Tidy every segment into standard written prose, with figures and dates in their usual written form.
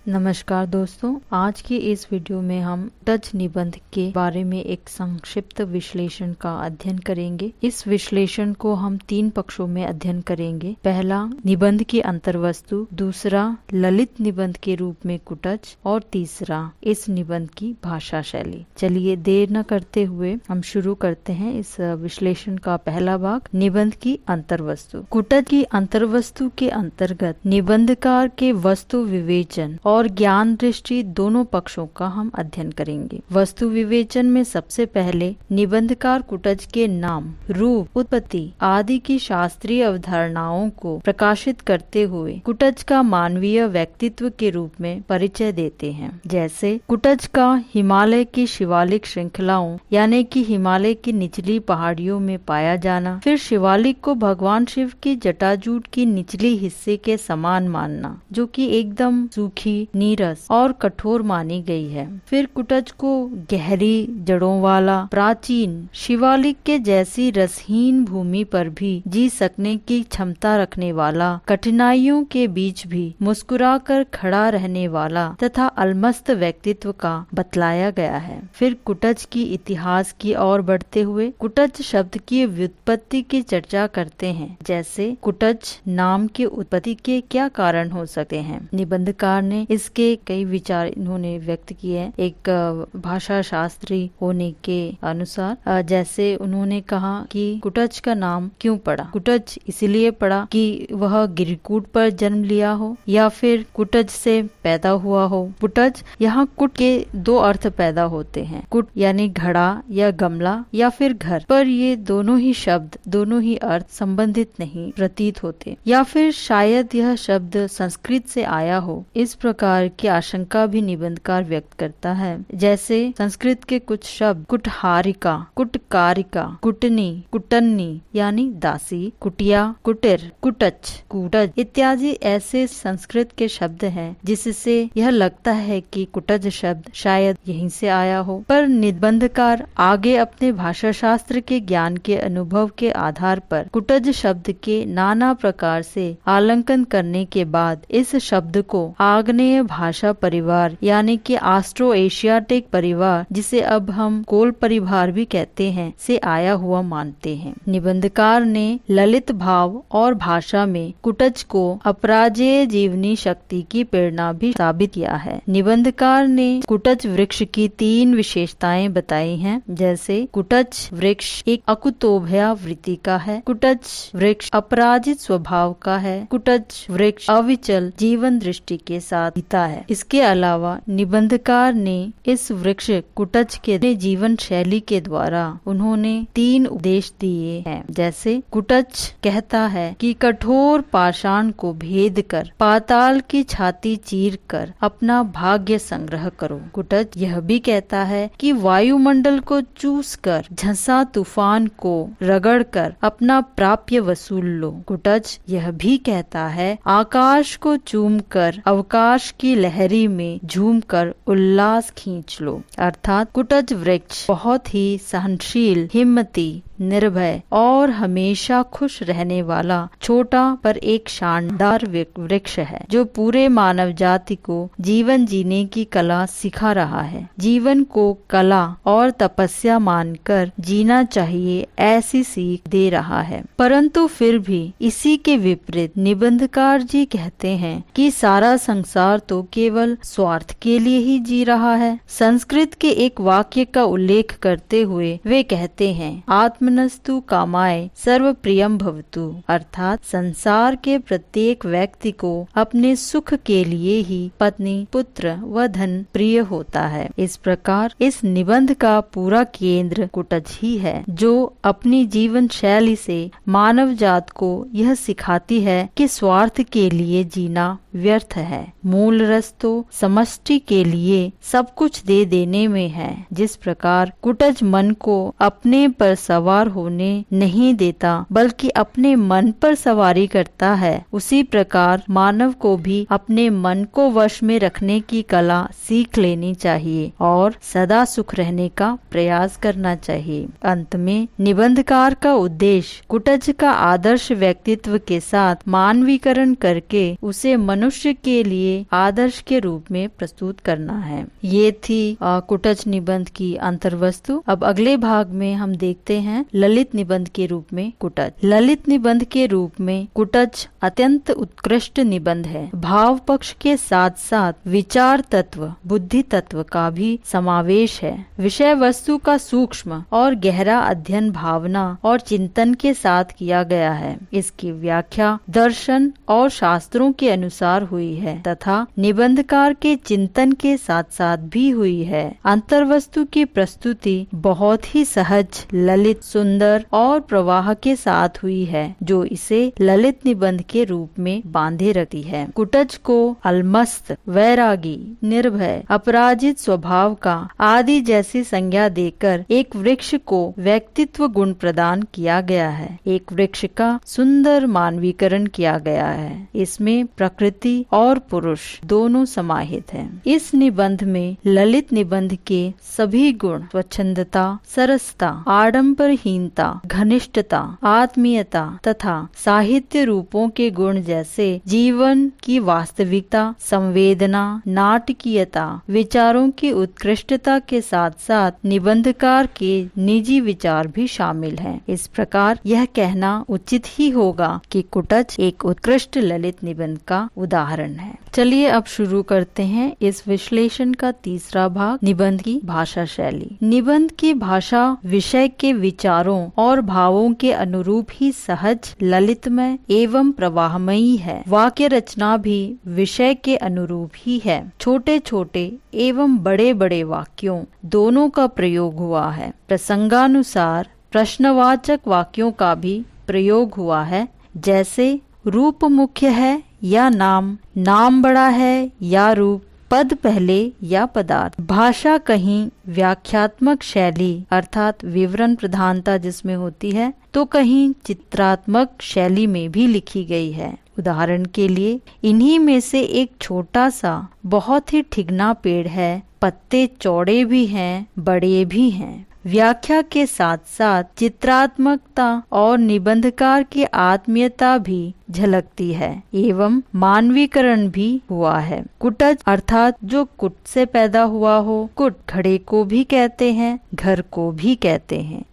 नमस्कार दोस्तों, आज की इस वीडियो में हम कुटज निबंध के बारे में एक संक्षिप्त विश्लेषण का अध्ययन करेंगे। इस विश्लेषण को हम 3 पक्षों में अध्ययन करेंगे। पहला, निबंध की अंतर्वस्तु, दूसरा ललित निबंध के रूप में कुटज और तीसरा इस निबंध की भाषा शैली। चलिए देर न करते हुए हम शुरू करते हैं इस विश्लेषण का पहला भाग, निबंध की अंतर्वस्तु। कुटज की अंतर्वस्तु के अंतर्गत निबंधकार के वस्तु विवेचन और ज्ञान दृष्टि दोनों पक्षों का हम अध्ययन करेंगे। वस्तु विवेचन में सबसे पहले निबंधकार कुटज के नाम, रूप, उत्पत्ति आदि की शास्त्रीय अवधारणाओं को प्रकाशित करते हुए कुटज का मानवीय व्यक्तित्व के रूप में परिचय देते हैं। जैसे कुटज का हिमालय की शिवालिक श्रृंखलाओं यानी कि हिमालय की निचली पहाड़ियों में पाया जाना, फिर शिवालिक को भगवान शिव की जटाजूट की निचली हिस्से के समान मानना, जो कि एकदम सूखी, नीरस और कठोर मानी गई है। फिर कुटज को गहरी जड़ों वाला, प्राचीन शिवालिक के जैसी रसहीन भूमि पर भी जी सकने की क्षमता रखने वाला, कठिनाइयों के बीच भी मुस्कुराकर खड़ा रहने वाला तथा अलमस्त व्यक्तित्व का बतलाया गया है। फिर कुटज की इतिहास की ओर बढ़ते हुए कुटज शब्द की व्युत्पत्ति की चर्चा करते हैं। जैसे कुटज नाम की उत्पत्ति के क्या कारण हो सकते हैं। निबंधकार ने इसके कई विचार इन्होंने व्यक्त किए हैं एक भाषा शास्त्री होने के अनुसार। जैसे उन्होंने कहा कि कुटज का नाम क्यों पड़ा। कुटज इसलिए पड़ा कि वह गिरकूट पर जन्म लिया हो या फिर कुटज से पैदा हुआ हो। कुटज, यहाँ कुट के 2 अर्थ पैदा होते हैं। कुट यानी घड़ा या गमला या फिर घर, पर ये दोनों ही शब्द, दोनों ही अर्थ संबंधित नहीं प्रतीत होते, या फिर शायद यह शब्द संस्कृत से आया हो, इस प्रकार की आशंका भी निबंधकार व्यक्त करता है। जैसे संस्कृत के कुछ शब्द कुटहारिका, कुटकारिका, कुटनी, कुटन्नी यानी दासी, कुटिया, कुटिर, कुटच, कुटज इत्यादि ऐसे संस्कृत के शब्द हैं जिससे यह लगता है कि कुटज शब्द शायद यहीं से आया हो। पर निबंधकार आगे अपने भाषा शास्त्र के ज्ञान के अनुभव के आधार पर कुटज शब्द के नाना प्रकार से आलंकन करने के बाद इस शब्द को आग्नेय भाषा परिवार यानी कि ऑस्ट्रो एशियाटिक परिवार, जिसे अब हम कोल परिवार भी कहते हैं, से आया हुआ मानते हैं। निबंधकार ने ललित भाव और भाषा में कुटज को अपराजेय जीवनी शक्ति की प्रेरणा भी साबित किया है। निबंधकार ने कुटज वृक्ष की 3 विशेषताएं बताई हैं। जैसे कुटज वृक्ष एक अकुतोभया वृत्ति का है, कुटज वृक्ष अपराजित स्वभाव का है, कुटज वृक्ष अविचल जीवन दृष्टि के साथ जीता है। इसके अलावा निबंधकार ने इस वृक्ष कुटज के जीवन शैली के द्वारा उन्होंने 3 उपदेश दिए हैं। जैसे कुटज कहता है कि कठोर पाषाण को भेद कर पाताल की छाती चीर कर अपना भाग्य संग्रह करो। कुटज यह भी कहता है कि वायुमंडल को चूस कर झंसा तूफान को रगड़ कर अपना प्राप्य वसूल लो। कुटज यह भी कहता है आकाश को चूम कर अवकाश की लहरी में झूमकर उल्लास खींच लो। अर्थात कुटज वृक्ष बहुत ही सहनशील, हिम्मती, निर्भय और हमेशा खुश रहने वाला छोटा पर एक शानदार वृक्ष है, जो पूरे मानव जाति को जीवन जीने की कला सिखा रहा है। जीवन को कला और तपस्या मानकर जीना चाहिए, ऐसी सीख दे रहा है। परंतु फिर भी इसी के विपरीत निबंधकार जी कहते हैं कि सारा संसार तो केवल स्वार्थ के लिए ही जी रहा है। संस्कृत के एक वाक्य का उल्लेख करते हुए वे कहते हैं, आत्मनस्तु कामाय सर्व प्रियम भवतु, अर्थात संसार के प्रत्येक व्यक्ति को अपने सुख के लिए ही पत्नी, पुत्र व धन प्रिय होता है। इस प्रकार इस निबंध का पूरा केंद्र कुटज ही है, जो अपनी जीवन शैली से मानव जात को यह सिखाती है कि स्वार्थ के लिए जीना व्यर्थ है। मूल रस तो समष्टि के लिए सब कुछ दे देने में है। जिस प्रकार कुटज मन को अपने पर सवार सवार होने नहीं देता बल्कि अपने मन पर सवारी करता है, उसी प्रकार मानव को भी अपने मन को वश में रखने की कला सीख लेनी चाहिए और सदा सुख रहने का प्रयास करना चाहिए। अंत में निबंधकार का उद्देश्य कुटज का आदर्श व्यक्तित्व के साथ मानवीकरण करके उसे मनुष्य के लिए आदर्श के रूप में प्रस्तुत करना है। ये थी कुटज निबंध की अंतर्वस्तु। अब अगले भाग में हम देखते हैं ललित निबंध के रूप में कुटज। ललित निबंध के रूप में कुटज अत्यंत उत्कृष्ट निबंध है। भाव पक्ष के साथ साथ विचार तत्व, बुद्धि तत्व का भी समावेश है। विषय वस्तु का सूक्ष्म और गहरा अध्ययन भावना और चिंतन के साथ किया गया है। इसकी व्याख्या दर्शन और शास्त्रों के अनुसार हुई है तथा निबंधकार के चिंतन के साथ साथ भी हुई है। अंतर्वस्तु की प्रस्तुति बहुत ही सहज, ललित, सुंदर और प्रवाह के साथ हुई है, जो इसे ललित निबंध के रूप में बांधे रखती है। कुटज को अलमस्त, वैरागी, निर्भय, अपराजित स्वभाव का आदि जैसी संज्ञा देकर एक वृक्ष को व्यक्तित्व गुण प्रदान किया गया है। एक वृक्ष का सुंदर मानवीकरण किया गया है। इसमें प्रकृति और पुरुष दोनों समाहित हैं। इस निबंध में ललित निबंध के सभी गुण, स्वच्छंदता, सरसता, आडंबरहीनता, घनिष्ठता, आत्मीयता तथा साहित्य रूपों के गुण जैसे जीवन की वास्तविकता, संवेदना, नाटकीयता, विचारों की उत्कृष्टता के साथ साथ निबंधकार के निजी विचार भी शामिल हैं। इस प्रकार यह कहना उचित ही होगा कि कुटज एक उत्कृष्ट ललित निबंध का उदाहरण है। चलिए अब शुरू करते हैं इस विश्लेषण का तीसरा भाग, निबंध की भाषा शैली। निबंध की भाषा विषय के विचारों और भावों के अनुरूप ही सहज, ललितमय एवं प्रवाहमयी है। वाक्य रचना भी विषय के अनुरूप ही है। छोटे छोटे एवं बड़े बड़े वाक्यों दोनों का प्रयोग हुआ है। प्रसंगानुसार प्रश्नवाचक वाक्यों का भी प्रयोग हुआ है, जैसे रूप मुख्य है या नाम, नाम बड़ा है या रूप, पद पहले या पदार्थ। भाषा कहीं व्याख्यात्मक शैली अर्थात विवरण प्रधानता जिसमें होती है, तो कहीं चित्रात्मक शैली में भी लिखी गई है। उदाहरण के लिए इन्हीं में से एक छोटा सा बहुत ही ठिगना पेड़ है, पत्ते चौड़े भी हैं, बड़े भी हैं। व्याख्या के साथ साथ चित्रात्मकता और निबंधकार की आत्मीयता भी झलकती है एवं मानवीकरण भी हुआ है। कुटज अर्थात जो कुट से पैदा हुआ हो, कुट घड़े को भी कहते हैं, घर को भी कहते हैं।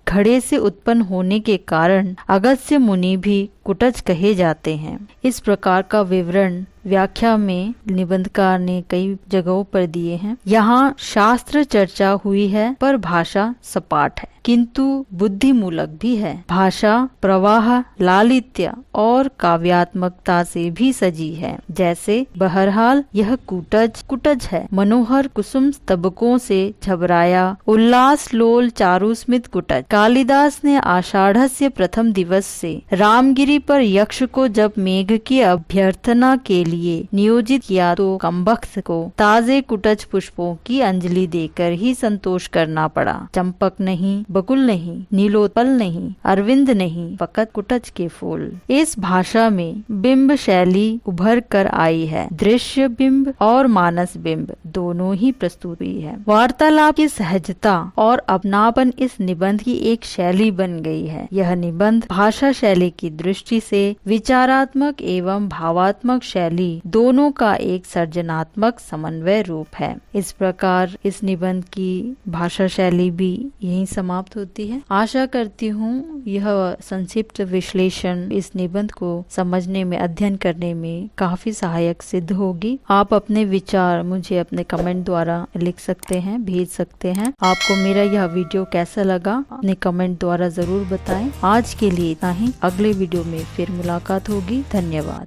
घड़े से उत्पन्न होने के कारण अगस्त्य मुनि भी कुटज कहे जाते हैं। इस प्रकार का विवरण व्याख्या में निबंधकार ने कई जगहों पर दिए हैं। यहाँ शास्त्र चर्चा हुई है पर भाषा सपाट है किंतु बुद्धिमूलक भी है। भाषा प्रवाह, लालित्य और काव्यात्मकता से भी सजी है। जैसे बहरहाल यह कुटज है, मनोहर कुसुम स्तबकों से झबराया, उल्लास लोल चारुस्मित कुटज। कालिदास ने आषाढ़स्य प्रथम दिवस से रामगिरी पर यक्ष को जब मेघ की अभ्यर्थना के लिए नियोजित किया तो कमबख्त को ताजे कुटज पुष्पों की अंजलि देकर ही संतोष करना पड़ा। चंपक नहीं, बकुल नहीं, नीलोत्पल नहीं, अरविंद नहीं, फकत कुटज के फूल। इस भाषा में बिंब शैली उभर कर आई है। दृश्य बिंब और मानस बिंब दोनों ही प्रस्तुत हुई है। वार्तालाप की सहजता और अपनापन इस निबंध की एक शैली बन गई है। यह निबंध भाषा शैली की दृष्टि से विचारात्मक एवं भावात्मक शैली दोनों का एक सर्जनात्मक समन्वय रूप है। इस प्रकार इस निबंध की भाषा शैली भी यहीं समाप्त होती है। आशा करती हूँ यह संक्षिप्त विश्लेषण इस निबंध को समझने में, अध्ययन करने में काफी सहायक सिद्ध होगी। आप अपने विचार मुझे अपने कमेंट द्वारा लिख सकते हैं, भेज सकते हैं। आपको मेरा यह वीडियो कैसा लगा अपने कमेंट द्वारा जरूर बताएं। आज के लिए इतना ही, अगले वीडियो में फिर मुलाकात होगी। धन्यवाद।